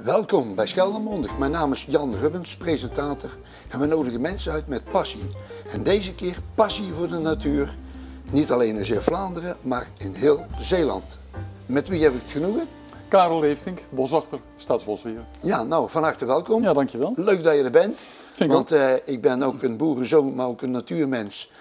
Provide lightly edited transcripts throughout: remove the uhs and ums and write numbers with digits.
Welkom bij Scheldermondig. Mijn naam is Jan Rubbens, presentator. En we nodigen mensen uit met passie. En deze keer passie voor de natuur. Niet alleen in Zeeuw-Vlaanderen, maar in heel Zeeland. Met wie heb ik het genoegen? Karel Leeftink, boswachter, Staatsbosbeheer. Ja, nou, van harte welkom. Ja, dankjewel. Leuk dat je er bent. Vind ik want ik ben ook een boerenzoon, maar ook een natuurmens.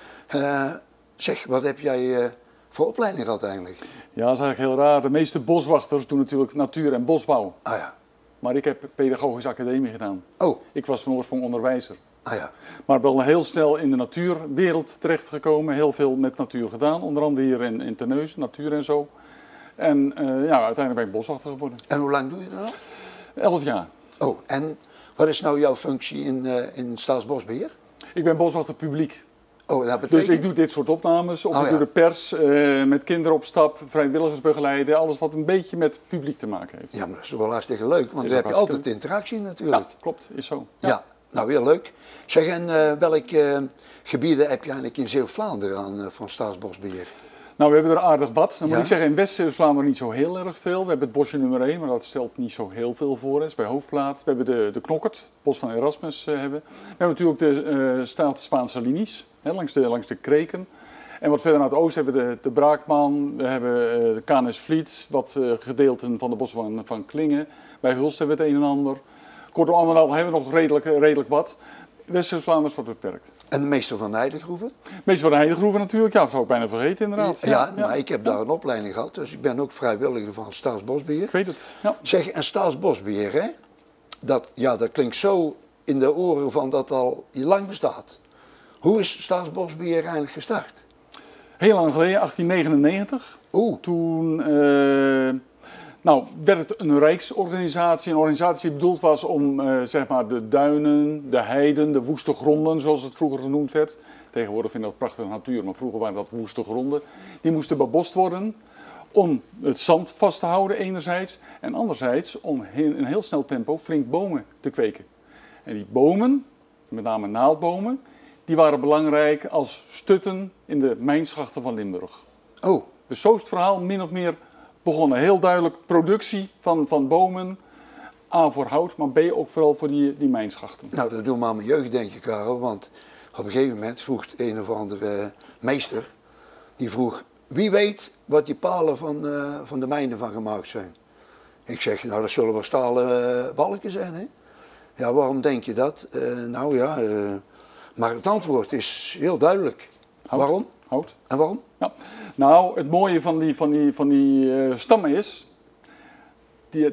Zeg, wat heb jij voor opleiding gehad eigenlijk? Ja, dat is eigenlijk heel raar. De meeste boswachters doen natuurlijk natuur- en bosbouw. Ah ja. Maar ik heb pedagogische academie gedaan. Oh. Ik was van oorsprong onderwijzer. Ah ja. Maar wel heel snel in de natuurwereld terechtgekomen. Heel veel met natuur gedaan. Onder andere hier in Terneuzen, natuur en zo. En ja, uiteindelijk ben ik boswachter geworden. En hoe lang doe je dat al? 11 jaar. Oh, en wat is nou jouw functie in Staatsbosbeheer? Ik ben boswachter publiek. Oh, dat betekent... Dus ik doe dit soort opnames, of ik doe ja. de pers, met kinderen op stap, vrijwilligers begeleiden, alles wat een beetje met publiek te maken heeft. Ja, maar dat is toch wel hartstikke leuk, want dan heb je altijd interactie natuurlijk. Ja, klopt, is zo. Ja, nou heel leuk. Zeg, en welke gebieden heb je eigenlijk in Zeeuw-Vlaanderen aan van Staatsbosbeheer? Nou, we hebben er aardig wat. Dan moet Ja? ik zeggen, in West-Vlaanderen niet zo heel erg veel. We hebben het bosje nummer 1, maar dat stelt niet zo heel veel voor. Dat is bij Hoofdplaat. We hebben de Knokkert, het bos van Erasmus hebben. We hebben natuurlijk de Staats-Spaanse linies, hè, langs de kreken. En wat verder naar het oosten hebben we de Braakman, we hebben de Canis-Vliet, wat gedeelten van de bossen van Klingen. Bij Hulst hebben we het een en ander. Kortom, allemaal hebben we nog redelijk wat. West-Vlaanderen is wat beperkt. En de meester van de Heidegroeven? Meestal van de Heidegroeven natuurlijk, ja, dat zou ik bijna vergeten inderdaad. Ja, maar ik heb daar een opleiding gehad, dus ik ben ook vrijwilliger van Staatsbosbeheer. Ik weet het, ja. Zeg, en Staatsbosbeheer, hè? Dat klinkt zo in de oren van dat al lang bestaat. Hoe is Staatsbosbeheer eigenlijk gestart? Heel lang geleden, 1899. Oeh. Toen werd het een rijksorganisatie, een organisatie die bedoeld was om zeg maar de duinen, de heiden, de woeste gronden, zoals het vroeger genoemd werd. Tegenwoordig vinden we dat prachtige natuur, maar vroeger waren dat woeste gronden. Die moesten bebost worden om het zand vast te houden enerzijds en anderzijds om in een heel snel tempo flink bomen te kweken. En die bomen, met name naaldbomen, die waren belangrijk als stutten in de mijnschachten van Limburg. Oh. Dus zo is het verhaal min of meer begonnen. Heel duidelijk productie van bomen, A voor hout, maar B ook vooral voor die mijnschachten. Nou, dat doet me aan mijn jeugd denken, Karel, want op een gegeven moment vroeg een of andere meester, die vroeg, wie weet wat die palen van de mijnen van gemaakt zijn? Ik zeg, nou dat zullen wel stalen balken zijn, hè? Ja, waarom denk je dat? Maar het antwoord is heel duidelijk. Hout. Waarom? Hout. En waarom? Ja. Nou, het mooie van die stammen is,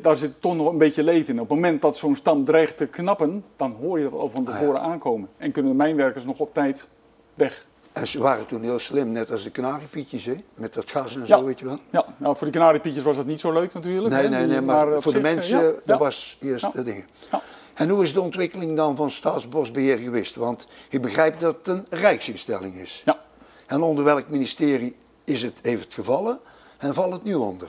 daar zit toch nog een beetje leven in. Op het moment dat zo'n stam dreigt te knappen, dan hoor je dat al van tevoren aankomen. En kunnen de mijnwerkers nog op tijd weg. En ze waren toen heel slim, net als de kanariepietjes, hè? Met dat gas en zo, weet je wel. Ja, nou, voor de kanariepietjes was dat niet zo leuk natuurlijk. Nee, maar voor de mensen, dat was eerst de dingen. Ja. En hoe is de ontwikkeling dan van Staatsbosbeheer geweest? Want ik begrijp dat het een rijksinstelling is. Ja. En onder welk ministerie heeft het gevallen en valt het nu onder?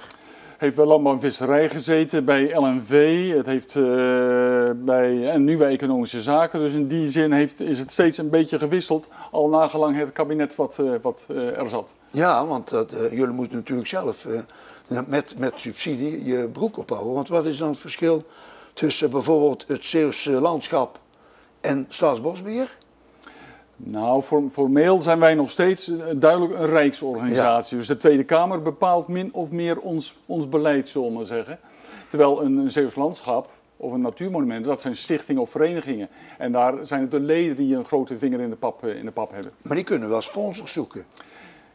Heeft bij Landbouw en Visserij gezeten, bij LNV, het heeft en nu bij Economische Zaken. Dus in die zin is het steeds een beetje gewisseld, al nagelang het kabinet wat er zat. Ja, want jullie moeten natuurlijk zelf met subsidie je broek ophouden. Want wat is dan het verschil tussen bijvoorbeeld het Zeeuwse landschap en Staatsbosbeheer? Nou, formeel zijn wij nog steeds duidelijk een rijksorganisatie. Ja. Dus de Tweede Kamer bepaalt min of meer ons beleid, zullen we maar zeggen. Terwijl een Zeeuws landschap of een natuurmonument, dat zijn stichtingen of verenigingen. En daar zijn het de leden die een grote vinger in de pap hebben. Maar die kunnen wel sponsors zoeken.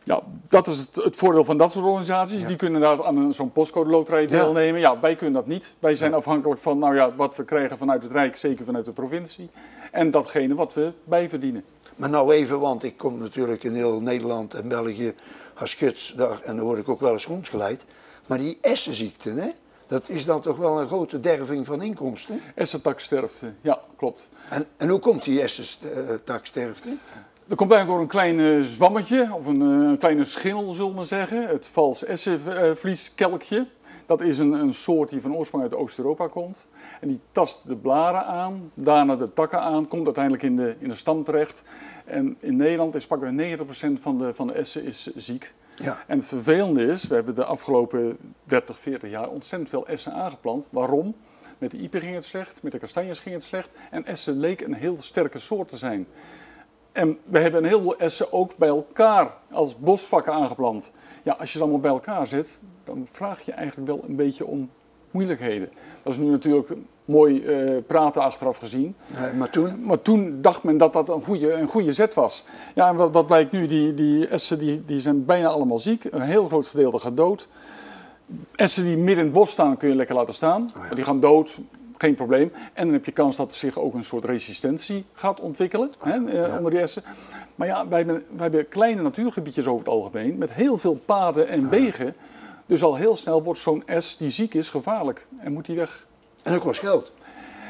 Ja, dat is het voordeel van dat soort organisaties. Ja. Die kunnen daar aan zo'n postcode loterij deelnemen. Ja, wij kunnen dat niet. Wij zijn afhankelijk van wat we krijgen vanuit het Rijk, zeker vanuit de provincie. En datgene wat we bijverdienen. Maar nou even, want ik kom natuurlijk in heel Nederland en België als gids daar en dan word ik ook wel eens rondgeleid. Maar die essenziekten, hè, dat is dan toch wel een grote derving van inkomsten? Essentaksterfte, ja, klopt. En hoe komt die essentaksterfte? Dat komt eigenlijk door een klein zwammetje, of een kleine schil, zullen we zeggen. Het vals essenvlieskelkje. Dat is een soort die van oorsprong uit Oost-Europa komt. En die tast de blaren aan, daarna de takken aan, komt uiteindelijk in de stam terecht. En in Nederland is pakweg 90% van de essen is ziek. Ja. En het vervelende is, we hebben de afgelopen 30, 40 jaar ontzettend veel essen aangeplant. Waarom? Met de iepen ging het slecht, met de kastanjes ging het slecht. En essen leek een heel sterke soort te zijn. En we hebben een heleboel essen ook bij elkaar als bosvakken aangeplant. Ja, als je het allemaal bij elkaar zet, dan vraag je eigenlijk wel een beetje om moeilijkheden. Dat is nu natuurlijk mooi praten achteraf gezien. Maar toen dacht men dat dat een goede zet was. Ja, en wat blijkt nu? Die essen die zijn bijna allemaal ziek. Een heel groot gedeelte gaat dood. Essen die midden in het bos staan kun je lekker laten staan. Oh ja. Die gaan dood, geen probleem. En dan heb je kans dat er zich ook een soort resistentie gaat ontwikkelen onder die essen. Maar ja, wij hebben kleine natuurgebiedjes over het algemeen met heel veel paden en wegen. Dus al heel snel wordt zo'n es die ziek is gevaarlijk en moet die weg. En dat kost geld.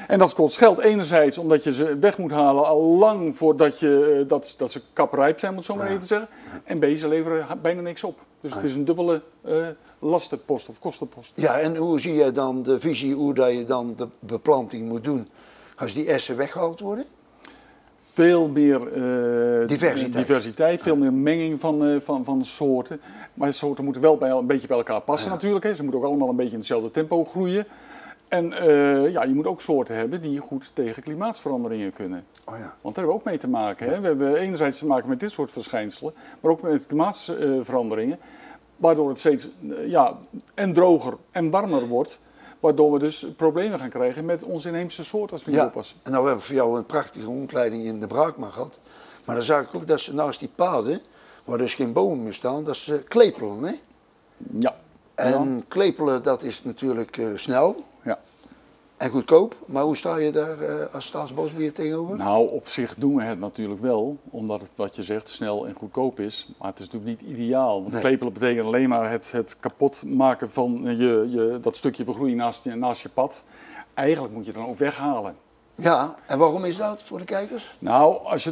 En dat kost geld enerzijds omdat je ze weg moet halen al lang voordat dat ze kaprijp zijn, om het zo maar even te zeggen. En B, ze leveren bijna niks op. Dus het is een dubbele lastenpost of kostenpost. Ja, en hoe zie je dan de visie hoe dat je dan de beplanting moet doen als die essen weggehaald worden? Veel meer diversiteit, veel meer menging van soorten. Maar soorten moeten wel een beetje bij elkaar passen natuurlijk. Hè. Ze moeten ook allemaal een beetje in hetzelfde tempo groeien. En je moet ook soorten hebben die goed tegen klimaatsveranderingen kunnen. Oh ja. Want daar hebben we ook mee te maken. Hè. We hebben enerzijds te maken met dit soort verschijnselen, maar ook met klimaatsveranderingen. Waardoor het steeds en droger en warmer wordt. Waardoor we dus problemen gaan krijgen met onze inheemse soorten als we niet oppassen. En nou hebben we voor jou een prachtige rondleiding in de Braakma gehad. Maar dan zag ik ook dat ze naast die paden, waar dus geen bomen meer staan, dat ze klepelen. Hè? Ja. En klepelen, dat is natuurlijk snel. Ja. En goedkoop, maar hoe sta je daar als staatsbosbeheer tegenover? Nou, op zich doen we het natuurlijk wel, omdat het wat je zegt snel en goedkoop is. Maar het is natuurlijk niet ideaal. Want klepelen betekent alleen maar het kapot maken van dat stukje begroeiing naast je pad. Eigenlijk moet je het dan ook weghalen. Ja, en waarom is dat voor de kijkers? Nou, als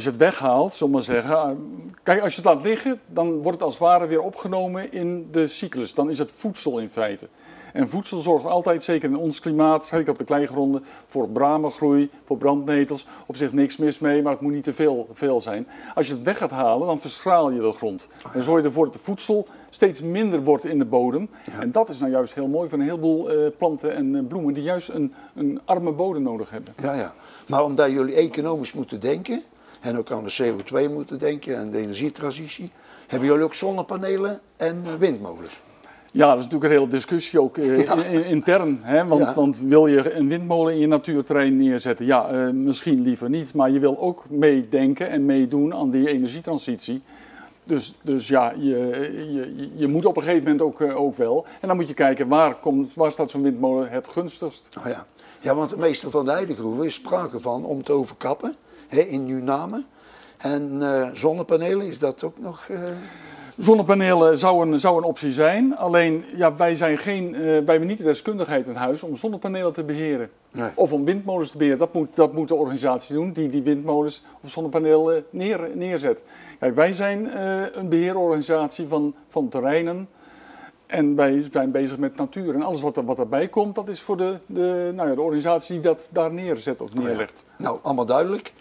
je het weghaalt, zullen we maar zeggen. Kijk, als je het laat liggen, dan wordt het als het ware weer opgenomen in de cyclus. Dan is het voedsel in feite. En voedsel zorgt altijd, zeker in ons klimaat, zeker op de kleigronden, voor bramengroei, voor brandnetels. Op zich niks mis mee, maar het moet niet te veel zijn. Als je het weg gaat halen, dan verschraal je de grond. Dan zorg je ervoor dat het voedsel steeds minder wordt in de bodem. Ja. En dat is nou juist heel mooi voor een heleboel planten en bloemen die juist een arme bodem nodig hebben. Ja. Maar omdat jullie economisch moeten denken, en ook aan de CO2 moeten denken en de energietransitie, hebben jullie ook zonnepanelen en windmolens? Ja, dat is natuurlijk een hele discussie ook intern. Hè? Want wil je een windmolen in je natuurterrein neerzetten? Ja, misschien liever niet. Maar je wil ook meedenken en meedoen aan die energietransitie. Dus ja, je moet op een gegeven moment ook wel. En dan moet je kijken, waar staat zo'n windmolen het gunstigst? Oh ja. Ja, want de meester van de Heidegroeven is sprake van om te overkappen in uw namen. En zonnepanelen, is dat ook nog... Zonnepanelen zou een optie zijn, alleen wij hebben niet de deskundigheid in huis om zonnepanelen te beheren. Nee. Of om windmolens te beheren. Dat moet de organisatie doen die windmolens of zonnepanelen neerzet. Kijk, wij zijn een beheerorganisatie van terreinen en wij zijn bezig met natuur. En alles wat erbij komt, dat is voor de organisatie die dat daar neerzet of neerlegt. Oh ja. Nou, allemaal duidelijk.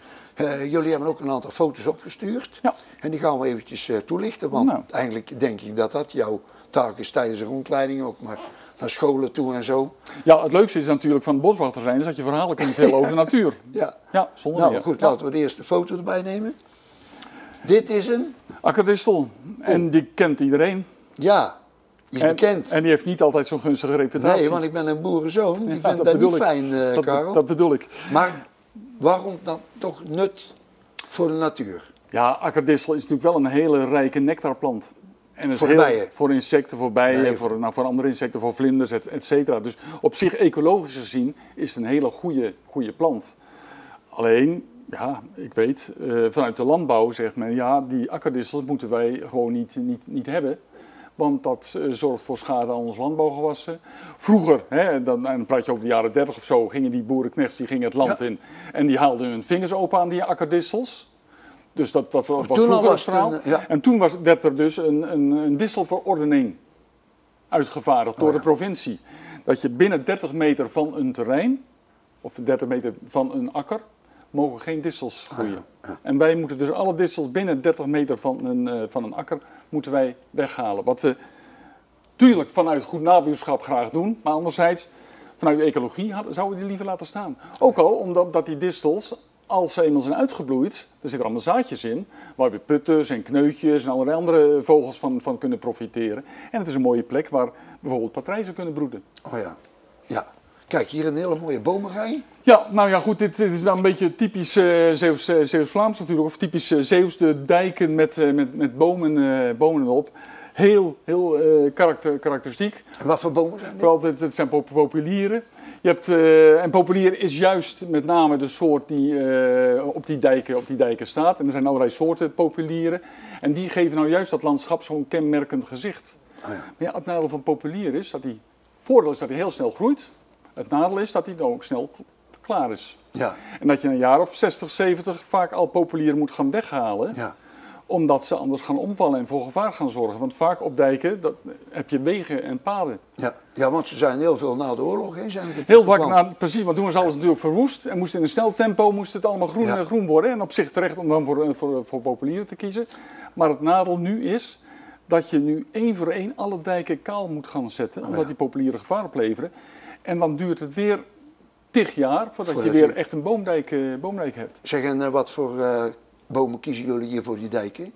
Jullie hebben ook een aantal foto's opgestuurd. Ja. En die gaan we eventjes toelichten. Want eigenlijk denk ik dat jouw taak is tijdens de rondleiding ook maar naar scholen toe en zo. Ja, het leukste is natuurlijk van het boswachter zijn is dat je verhalen kunt vertellen over de natuur. Ja, zonder meer. Goed, laten we de eerste foto erbij nemen. Dit is een... akkerdistel. En die kent iedereen. Ja, die is bekend. En die heeft niet altijd zo'n gunstige reputatie. Nee, want ik ben een boerenzoon. Die vindt dat niet fijn, Karel. Dat bedoel ik. Maar waarom dan toch nut voor de natuur? Ja, akkerdistel is natuurlijk wel een hele rijke nectarplant. En voor bijen? Voor insecten, voor bijen, voor andere insecten, voor vlinders, et cetera. Dus op zich ecologisch gezien is het een hele goede plant. Alleen, ja, ik weet, vanuit de landbouw zegt men, die akkerdistels moeten wij gewoon niet hebben. Want dat zorgt voor schade aan onze landbouwgewassen. Vroeger, dan praat je over de jaren 30 of zo, gingen die boerenknechts het land in. En die haalden hun vingers open aan die akkerdistels. Dus dat was vroeger het verhaal. En toen werd er dus een distelverordening uitgevaardigd door de provincie. Dat je binnen 30 meter van een terrein, of 30 meter van een akker, mogen geen distels groeien. En wij moeten dus alle distels binnen 30 meter van een akker moeten wij weghalen. Wat we natuurlijk vanuit goed nabuurschap graag doen, maar anderzijds vanuit de ecologie zouden we die liever laten staan. Ook al omdat die distels, als ze eenmaal zijn uitgebloeid, er zitten allemaal zaadjes in, waar weer putters en kneutjes en allerlei andere vogels van kunnen profiteren. En het is een mooie plek waar bijvoorbeeld patrijzen kunnen broeden. Oh ja, ja. Kijk, hier een hele mooie bomenrij. Ja, nou ja, goed, dit is dan een beetje typisch Zeeuws-Vlaams natuurlijk, of typisch Zeeuws, de dijken met bomen erop. Heel karakteristiek. En wat voor bomen zijn dit? Vooral, het zijn populieren. Je hebt, en populier is juist met name de soort die op die dijken staat. En er zijn allerlei soorten populieren. En die geven nou juist dat landschap zo'n kenmerkend gezicht. Oh ja. Maar ja, het nadeel van populier is dat voordeel is dat hij heel snel groeit. Het nadeel is dat hij dan ook snel klaar is. Ja. En dat je een jaar of 60, 70 vaak al populieren moet gaan weghalen. Ja. Omdat ze anders gaan omvallen en voor gevaar gaan zorgen. Want vaak op dijken heb je wegen en paden. Ja. Ja, want ze zijn heel veel na de oorlog. Hè, zijn Heel vaak, precies, want toen was alles natuurlijk verwoest. En moest in een snel tempo het allemaal groen worden. En op zich terecht om dan voor populieren te kiezen. Maar het nadeel nu is dat je nu één voor één alle dijken kaal moet gaan zetten. Omdat die populieren gevaar opleveren. En dan duurt het weer 10 jaar voordat je weer echt een boomdijk hebt. Zeg, en wat voor bomen kiezen jullie hier voor die dijken?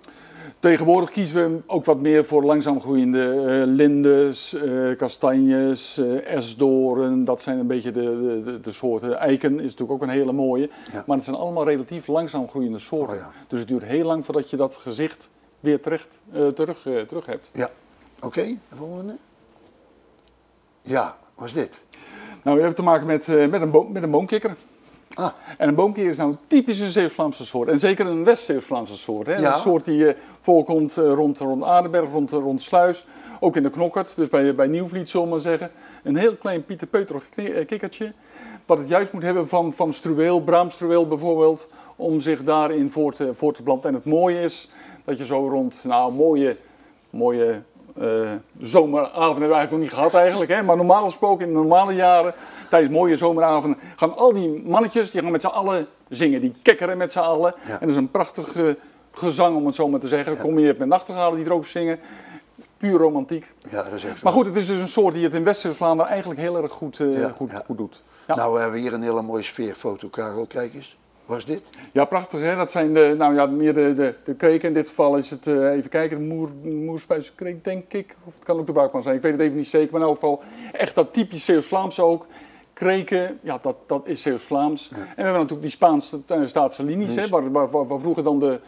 Tegenwoordig kiezen we ook wat meer voor langzaam groeiende lindes, kastanjes, esdoorn. Dat zijn een beetje de soorten. Eiken is natuurlijk ook een hele mooie. Ja. Maar het zijn allemaal relatief langzaam groeiende soorten. Oh ja. Dus het duurt heel lang voordat je dat gezicht weer terug hebt. Ja, oké. De volgende. Ja, wat is dit? Nou, we hebben te maken met een boomkikker. Ah. En een boomkikker is nou typisch een Zeeuws-Vlaamse soort. En zeker een West-Zeeuws-Vlaamse soort. Hè? Ja. Een soort die voorkomt rond Aardenberg, rond Sluis. Ook in de Knokkert, dus bij Nieuwvliet zullen we maar zeggen. Een heel klein pieterpeuterig kikkertje. Wat het juist moet hebben van struweel, braamstruweel bijvoorbeeld. Om zich daarin voor te planten. En het mooie is dat je zo rond mooie zomeravond hebben we eigenlijk nog niet gehad eigenlijk. Hè? Maar normaal gesproken in de normale jaren, tijdens mooie zomeravonden, gaan al die mannetjes die gaan met z'n allen zingen. Die kekkeren met z'n allen. Ja. En dat is een prachtig gezang om het zo maar te zeggen. Ja. Kom je met nachtegalen die er ook zingen. Puur romantiek. Ja, dat is echt zo. Maar goed, het is dus een soort die het in West-Vlaanderen eigenlijk heel erg goed doet. Ja. Nou, we hebben hier een hele mooie sfeerfoto, Karel. Kijk eens. Wat is dit? Ja, prachtig hè. Dat zijn meer de kreken. In dit geval is het, even kijken, de Moerspuise kreek denk ik. Of het kan ook de Buikman zijn, ik weet het even niet zeker. Maar in elk geval echt dat typisch Zeeuws-Vlaams ook. Kreken, ja, dat is Zeeuws-Vlaams. Ja. En we hebben natuurlijk die Spaanse Staatse linies, hè, waar vroeger dan de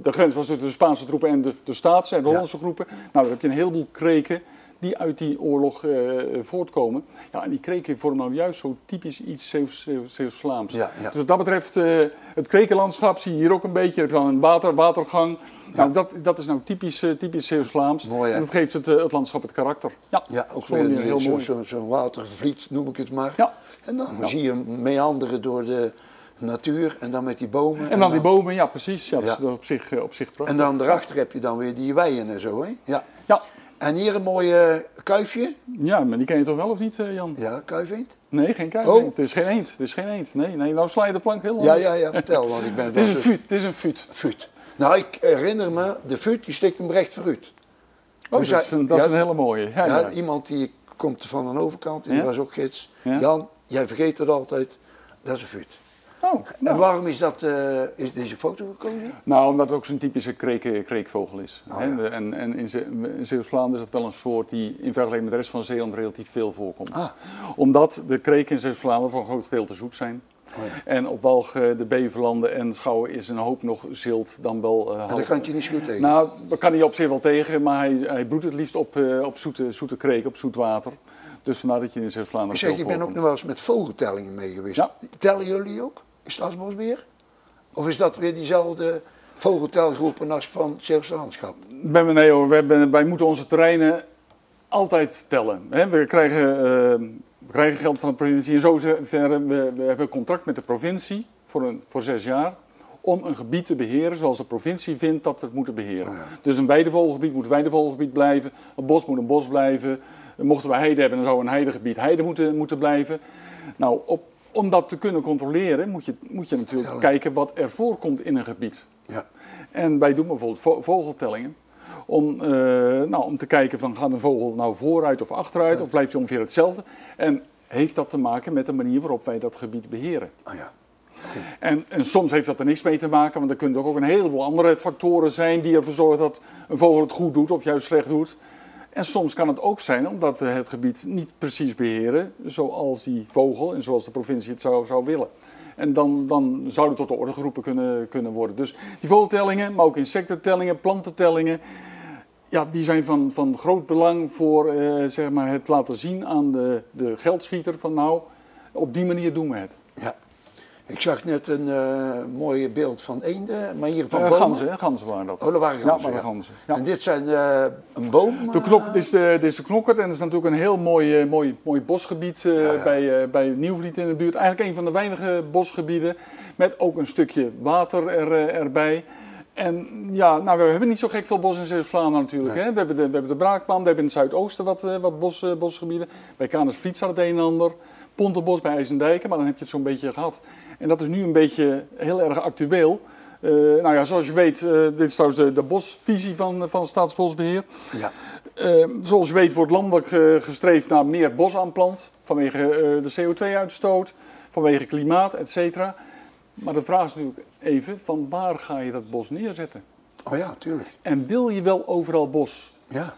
grens was tussen de Spaanse troepen en de Staatse en de Hollandse groepen. Nou, dan heb je een heleboel kreken die uit die oorlog voortkomen. Ja, en die kreken vormen nou juist zo typisch iets Zeeuws-Vlaams. Ja, ja. Dus wat dat betreft, het krekenlandschap zie je hier ook een beetje. Je hebt dan een watergang. Ja. Nou, dat is nou typisch Zeeuws-Vlaams. Mooi, en dat geeft het landschap het karakter. Ja, ja, ook weer heel mooi. Zo'n watervliet noem ik het maar. Ja. En dan zie je meanderen door de natuur en dan met die bomen. En dan die bomen, ja precies. Ja, dat is op zich prachtig. En dan daarachter heb je dan weer die weien en zo, hè? Ja. Ja. En hier een mooie kuifje. Ja, maar die ken je toch wel of niet, Jan? Ja, kuifeend? Nee, geen kuifeend. Het is geen eend. Nee, nou sla je de plank heel lang. Ja, vertel, want ik ben... Het is een fuut. Fuut. Nou, ik herinner me, de fuut, die steekt hem recht vooruit. Oh, dus dat is een hele mooie. Ja, iemand die komt van een overkant, die was ook gids. Ja? Jan, jij vergeet het altijd, dat is een fuut. Oh, nou. En waarom is deze foto gekomen? Nou, omdat het ook zo'n typische kreekvogel is. Oh, ja. En in Zeeuws-Vlaanderen is dat wel een soort die in vergelijking met de rest van Zeeland relatief veel voorkomt. Ah. Omdat de kreken in Zeeuws-Vlaanderen voor een groot deel te zoet zijn. Oh, ja. En op Walgen, de Beverlanden en Schouwen is een hoop nog zilt dan wel en daar kan je niet zo goed tegen? Nou, daar kan hij op zich wel tegen, maar hij broedt het liefst op zoete kreken, op zoet water. Dus vandaar dat je in Zeeuws-Vlaanderen veel voorkomt. Ik ben ook nog wel eens met vogeltellingen mee geweest. Ja. Tellen jullie ook? In Stadsbosbeheer? Of is dat weer diezelfde vogeltelgroepen als van het Zeeuwse landschap? Nee hoor, wij moeten onze terreinen altijd tellen. We krijgen geld van de provincie. In zoverre, we hebben een contract met de provincie voor 6 jaar. Om een gebied te beheren zoals de provincie vindt dat we het moeten beheren. Oh ja. Dus een weidevogelgebied moet weidevogelgebied blijven. Een bos moet een bos blijven. Mochten we heide hebben, dan zou een heidegebied heide moeten blijven. Nou, om dat te kunnen controleren moet je natuurlijk kijken wat er voorkomt in een gebied. Ja. En wij doen bijvoorbeeld vogeltellingen. om te kijken van gaat een vogel nou vooruit of achteruit of blijft hij ongeveer hetzelfde. En heeft dat te maken met de manier waarop wij dat gebied beheren. Oh ja. En soms heeft dat er niks mee te maken, want er kunnen ook een heleboel andere factoren zijn die ervoor zorgen dat een vogel het goed doet of juist slecht doet. En soms kan het ook zijn omdat we het gebied niet precies beheren zoals die vogel en zoals de provincie het zou willen. En dan zouden tot de orde geroepen kunnen worden. Dus die vogeltellingen, maar ook insectentellingen, plantentellingen, ja, die zijn van groot belang voor zeg maar het laten zien aan de geldschieter van nou, op die manier doen we het. Ja. Ik zag net een mooi beeld van eenden, maar hier van bomen. Ganzen waren dat. Oh, dat waren ganzen, ja. ja. Ganzen. Ja. En dit zijn een boom? Dit is de knokker en dat is natuurlijk een heel mooi bosgebied bij Nieuwvliet in de buurt. Eigenlijk een van de weinige bosgebieden met ook een stukje water erbij. En ja, nou, we hebben niet zo gek veel bos in Zeeuws-Vlaanderen natuurlijk. Nee. Hè? We hebben de Braakman, we hebben in het zuidoosten wat bosgebieden. Bij Canesvliet staat het een en ander. Pontenbos bij IJsendijken, maar dan heb je het zo'n beetje gehad. En dat is nu een beetje heel erg actueel. Nou ja, zoals je weet, dit is trouwens de bosvisie van Staatsbosbeheer. Ja. Zoals je weet wordt landelijk gestreefd naar meer bosaanplant. Vanwege de CO2-uitstoot, vanwege klimaat, et cetera. Maar de vraag is natuurlijk even, van waar ga je dat bos neerzetten? Oh ja, tuurlijk. En wil je wel overal bos? Ja.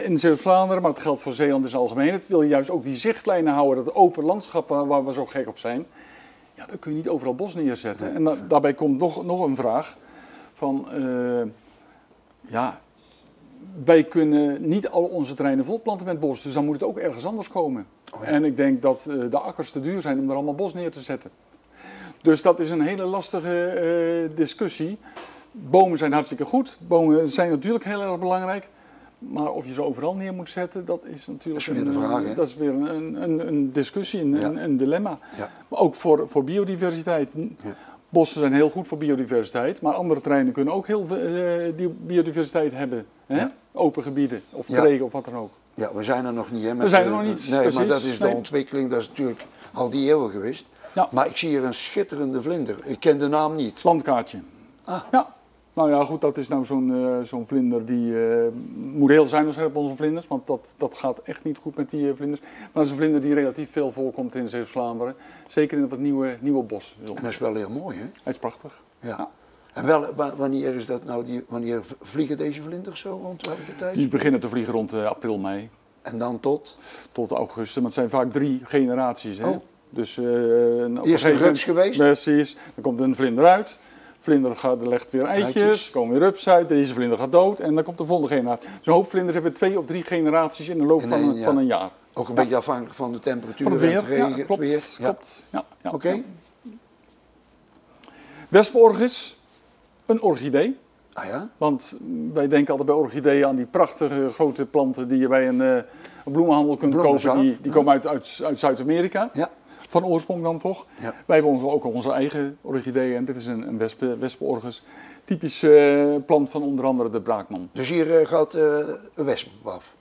In Zeeuws-Vlaanderen, maar het geldt voor Zeeland in zijn algemeenheid, wil je juist ook die zichtlijnen houden, dat open landschap waar we zo gek op zijn. Ja, dan kun je niet overal bos neerzetten. Nee. En daarbij komt nog een vraag van, ja, wij kunnen niet al onze terreinen volplanten met bos, dus dan moet het ook ergens anders komen. Oh ja. En ik denk dat de akkers te duur zijn om er allemaal bos neer te zetten. Dus dat is een hele lastige discussie. Bomen zijn hartstikke goed, bomen zijn natuurlijk heel erg belangrijk. Maar of je ze overal neer moet zetten, dat is natuurlijk dat is weer een discussie, een dilemma. Ja. Maar ook voor biodiversiteit. Ja. Bossen zijn heel goed voor biodiversiteit, maar andere terreinen kunnen ook heel veel biodiversiteit hebben. Hè? Ja. Open gebieden of kregen of wat dan ook. Ja, we zijn er nog niet. Hè, we zijn er nog niet. Nee, precies. Maar dat is de ontwikkeling, dat is natuurlijk al die eeuwen geweest. Ja. Maar ik zie hier een schitterende vlinder. Ik ken de naam niet. Landkaartje. Ah. Ja. Nou ja, goed, dat is nou zo'n vlinder die moet heel zuinig zijn op onze vlinders, want dat gaat echt niet goed met die vlinders. Maar dat is een vlinder die relatief veel voorkomt in Zeeuws-Vlaanderen, zeker in het nieuwe bos. En dat is wel heel mooi, hè? Hij is prachtig. Ja. Ja. En wanneer is dat nou, wanneer vliegen deze vlinders zo, rond welke tijd? Die beginnen te vliegen rond april, mei. En dan tot? Tot augustus, maar het zijn vaak 3 generaties. Hè? Oh. Dus, eerst een rups geweest? Precies, dan komt een vlinder uit. Vlinder legt weer eitjes, komen weer rups uit, deze vlinder gaat dood en dan komt de volgende generatie. Zo'n hoop vlinders hebben 2 of 3 generaties in de loop van een jaar. Ook een beetje afhankelijk van de temperatuur van en het regen. Ja, klopt, weer. Klopt. Ja, ja. Oké. Ja. Wespenorchis, een orchidee. Ah ja? Want wij denken altijd bij orchideeën aan die prachtige grote planten die je bij een bloemenhandel kunt kopen. Die komen uit Zuid-Amerika. Ja. Van oorsprong dan toch. Ja. Wij hebben ook onze eigen orchideeën en dit is een wespenorchis. Typisch plant van onder andere de braakman. Dus hier gaat een wesp af?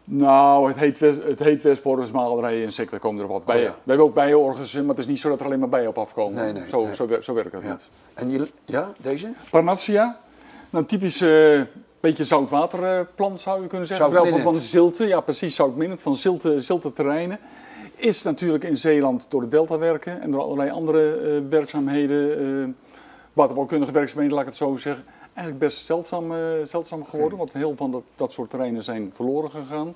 Nou, het heet wespenorchis, maar allerlei insecten komen er wat bij. Ja. We hebben ook bijenorchissen, maar het is niet zo dat er alleen maar bijen op afkomen. Nee. Zo werkt het niet. En deze? Parnassia, een typisch beetje zoutwaterplant zou je kunnen zeggen. Vooral van zilte, ja precies, zoutminnend, van zilte terreinen. Is natuurlijk in Zeeland door de delta werken en door allerlei andere werkzaamheden, waterbouwkundige werkzaamheden, laat ik het zo zeggen, eigenlijk best zeldzaam geworden, want heel veel van dat soort terreinen zijn verloren gegaan.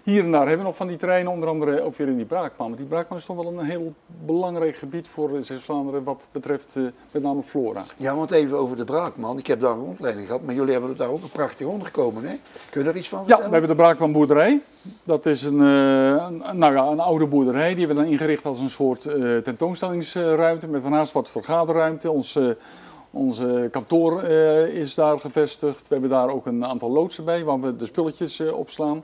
Hier en daar hebben we nog van die terreinen, onder andere ook weer in die Braakman. Maar die Braakman is toch wel een heel belangrijk gebied voor Zeeuws-Vlaanderen wat betreft met name flora. Ja, want even over de Braakman. Ik heb daar een rondleiding gehad, maar jullie hebben daar ook een prachtig onderkomen, hè? Kun je daar iets van vertellen? Ja, we hebben de Braakman boerderij. Dat is een oude boerderij, die hebben we dan ingericht als een soort tentoonstellingsruimte, met daarnaast wat vergaderruimte. Onze kantoor is daar gevestigd. We hebben daar ook een aantal loodsen bij, waar we de spulletjes opslaan.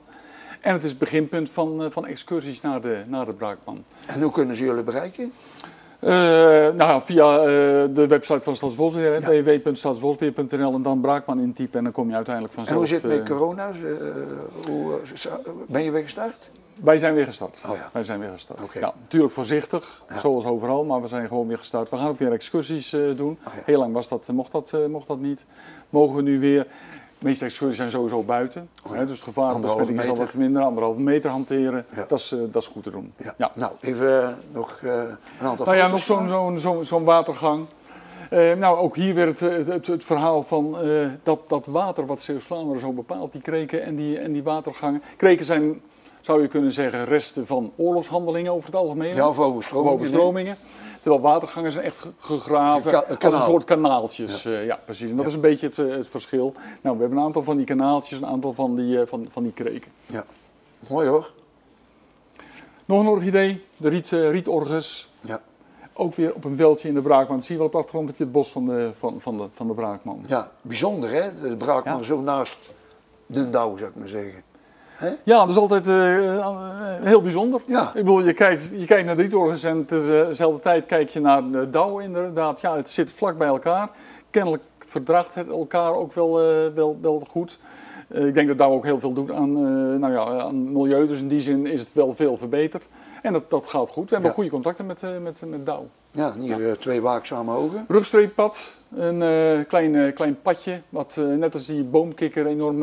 En het is het beginpunt van excursies naar de Braakman. En hoe kunnen ze jullie bereiken? Via de website van Staatsbosbeheer, www.staatsbosbeheer.nl en dan Braakman intypen en dan kom je uiteindelijk vanzelf. En hoe zit het met corona? Ben je weer gestart? Wij zijn weer gestart. Oh ja. Wij zijn weer gestart. Okay. Ja, natuurlijk voorzichtig, zoals overal, maar we zijn gewoon weer gestart. We gaan ook weer excursies doen. Oh ja. Heel lang mocht dat niet. Mogen we nu weer. De meeste excursies zijn sowieso buiten. Oh ja. Hè, dus het gevaar van 1,5 besmetting is al meter. wat minder, 1,5 meter hanteren. Ja. Dat is goed te doen. Ja. Ja. Nou, even nog een aantal Nou ja, nog foto's. zo'n watergang. Nou, ook hier weer het verhaal van dat water wat Zeeuws-Vlaanderen zo bepaalt, die kreken en die watergangen. Kreken zijn, zou je kunnen zeggen, resten van oorlogshandelingen over het algemeen. Ja, of Of overstromingen. overstromingen. Terwijl watergangen zijn echt gegraven als kanaal. een soort kanaaltjes. Ja, precies. En dat is een beetje het verschil. Nou, we hebben een aantal van die kanaaltjes, een aantal van die kreken. Ja, mooi hoor. Nog een orchidee, de rietorgus. Ja. Ook weer op een veldje in de Braakman. Zie je wel op de achtergrond heb je het bos van de Braakman. Ja, bijzonder hè, de Braakman Ja. zo naast de Douw, zou ik maar zeggen. Ja, dat is altijd heel bijzonder. Ja. Ik bedoel, je kijkt naar de rietorgus en tezelfde tijd kijk je naar de Douw inderdaad. Ja, het zit vlak bij elkaar. Kennelijk verdraagt het elkaar ook wel goed. Ik denk dat Douw ook heel veel doet aan milieu, dus in die zin is het wel veel verbeterd. En dat gaat goed. We hebben goede contacten met Douw. Ja, en hier 2 waakzame ogen. Rugstreeppad, een klein padje, wat net als die boomkikker enorm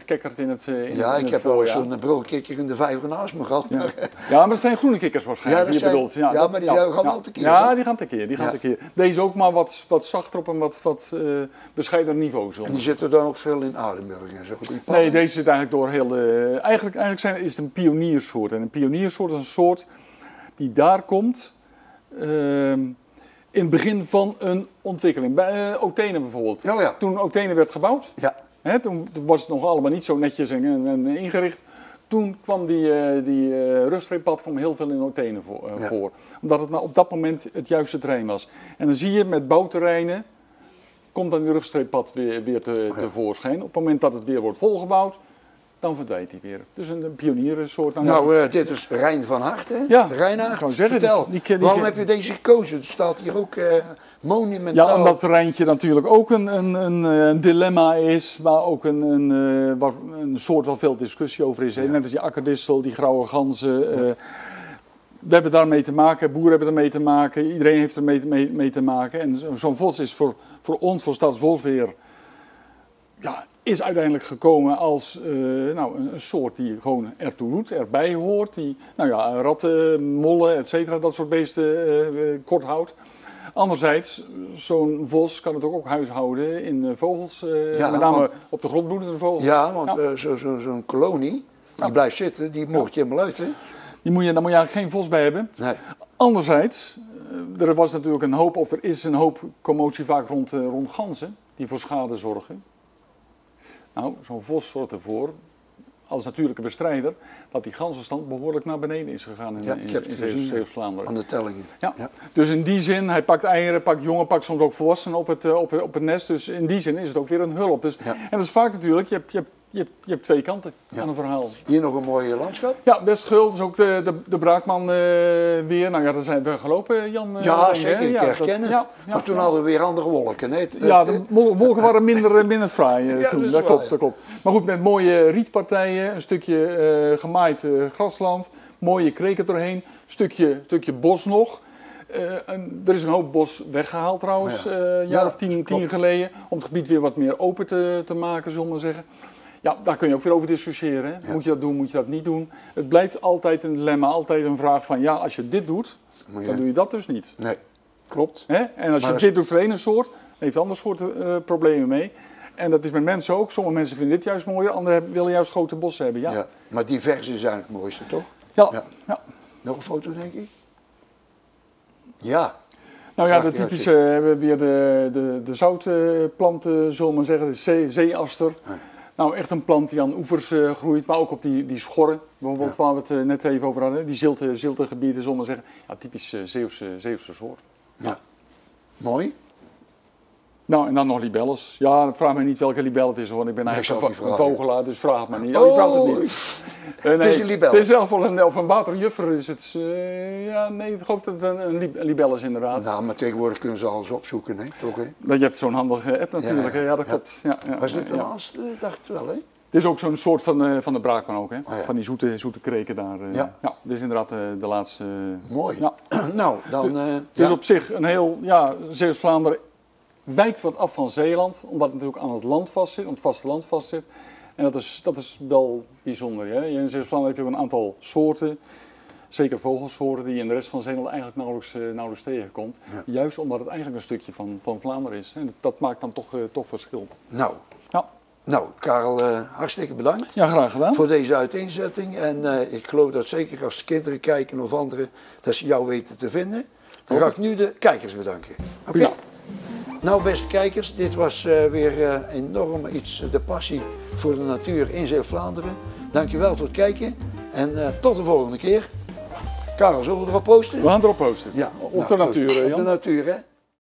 kekkert in het Ja, ik het heb wel eens voorjaar. zo'n brulkikker in de vijver naast me gehad. Ja. Maar, Ja, maar dat zijn groene kikkers waarschijnlijk. Ja, dat die je zijn- bedoelt. maar die gaan wel tekeer, Ja, hè? die gaan tekeer. Ja. tekeer. Deze ook maar wat zachter op een wat bescheidener niveau. en die zitten dan ook veel in Adenburg en zo. Die Nee, pannen. deze zit eigenlijk door heel... Eigenlijk is het een pioniersoort. En een pioniersoort is een soort die daar komt in het begin van een ontwikkeling. Bij Otene bijvoorbeeld. Oh ja. Toen Otene werd gebouwd, Ja, toen was het nog allemaal niet zo netjes en ingericht. Toen kwam die rugstreeppad kwam heel veel in Otene voor. Omdat het op dat moment het juiste terrein was. En dan zie je met bouwterreinen, komt dan die rugstreeppad weer tevoorschijn. Op het moment dat het weer wordt volgebouwd, dan verdwijnt hij weer. Dus een pioniersoort. nou dit is Rijn van Hart, hè? Ja, Reinaard, ik wou zeggen, vertel. die Waarom heb je deze gekozen? Er staat hier ook monumentaal. Ja, omdat het terreintje natuurlijk ook een dilemma is, waar ook een soort waar veel discussie over is. Ja. Net als die akkerdistel, die grauwe ganzen. We hebben daarmee te maken, boeren hebben ermee te maken, iedereen heeft er mee te maken. En zo'n vos is voor ons, voor Staatsbosbeheer, ja, is uiteindelijk gekomen als een soort die gewoon ertoe doet, erbij hoort. Die ratten, mollen, et cetera, dat soort beesten kort houdt. Anderzijds, zo'n vos kan het ook huishouden in vogels, met name op de grond broedende vogels. Ja, want zo'n kolonie, die blijft zitten, die mocht je helemaal uit, hè? Daar moet je eigenlijk geen vos bij hebben. Nee. Anderzijds, er was natuurlijk er is een hoop commotie vaak rond ganzen, die voor schade zorgen. Nou, zo'n vos zorgt ervoor, als natuurlijke bestrijder, dat die ganzenstand behoorlijk naar beneden is gegaan in Zeeuws-Vlaanderen. Aan de tellingen. Ja. Dus in die zin, hij pakt eieren, pakt jongen, pakt soms ook volwassenen op het nest. Dus in die zin is het ook weer een hulp. Dus, En dat is vaak natuurlijk, je hebt 2 kanten aan een verhaal. Hier nog een mooi landschap. Ja, best gul. Dat is ook de Braakman weer. Nou ja, daar zijn we gelopen, Jan. Ja, zeker. Ik herken het. Ja, maar toen hadden we weer andere wolken. Hè? Ja, de wolken waren minder fraai Ja, toen. dat is Dat waar, klopt, dat klopt. Maar goed, met mooie rietpartijen, een stukje gemaaid grasland, mooie kreken doorheen, stukje bos nog. Er is een hoop bos weggehaald trouwens, een jaar of 10 geleden, om het gebied weer wat meer open te maken, zullen we maar zeggen. Ja, daar kun je ook weer over discussiëren. Hè? Ja. Moet je dat doen, moet je dat niet doen? Het blijft altijd een dilemma, altijd een vraag van, ja, als je dit doet, dan doe je dat dus niet. Nee, klopt. Hè? En als je dit doet voor de ene soort, heeft een ander soort problemen mee. En dat is met mensen ook. Sommige mensen vinden dit juist mooier, anderen willen juist grote bossen hebben. Ja. Maar divers is eigenlijk het mooiste, toch? Ja. Nog een foto, denk ik? Ja. Nou ja, de typische hebben we weer de zoutplanten, zullen we maar zeggen, de zeeaster. Nee. Nou, echt een plant die aan oevers groeit, maar ook op die schorren, bijvoorbeeld waar we het net even over hadden. Die ziltegebieden, zullen we maar zeggen. Ja, typisch Zeeuwse soort. Ja. Mooi. Nou, en dan nog libelles. Ja, vraag mij niet welke libel het is, hoor. Ik ben eigenlijk een vogelaar, dus vraag het maar niet. Oh, vraagt het niet. Het is een libel. Het is zelf wel een waterjuffer. Is het, ik geloof dat het een libel is inderdaad. Nou, maar tegenwoordig kunnen ze alles opzoeken, hè? Toch, hè? Je hebt zo'n handige app natuurlijk, ja dat klopt. Ja, was dit de laatste? Dacht het wel, hè? Dit is ook zo'n soort van de Braakman ook, hè? Oh, ja. Van die zoete kreken daar. Ja, dit is inderdaad de laatste. Mooi. Ja. Nou, dan... dus op zich een heel, Zeeuws-Vlaanderen wijkt wat af van Zeeland, omdat het natuurlijk aan het land vastzit, aan het vasteland vastzit. En dat is wel bijzonder. Hè? In Zeeuws-Vlaanderen heb je ook een aantal soorten, zeker vogelsoorten, die je in de rest van Zeeland eigenlijk nauwelijks tegenkomt. Ja. Juist omdat het eigenlijk een stukje van Vlaanderen is. En dat maakt dan toch verschil. Nou. Nou, Karel, hartstikke bedankt. Ja, graag gedaan. Voor deze uiteenzetting. En ik geloof dat zeker als kinderen kijken of anderen, dat ze jou weten te vinden. Dan ga ik nu de kijkers bedanken. Oké? Ja. Nou, beste kijkers, dit was weer enorm iets, de passie voor de natuur in Zeeuws-Vlaanderen. Dankjewel voor het kijken en tot de volgende keer. Karel, zullen we erop posten? We gaan erop posten. Ja, Op de natuur, Jan. Jan. Op de natuur, hè?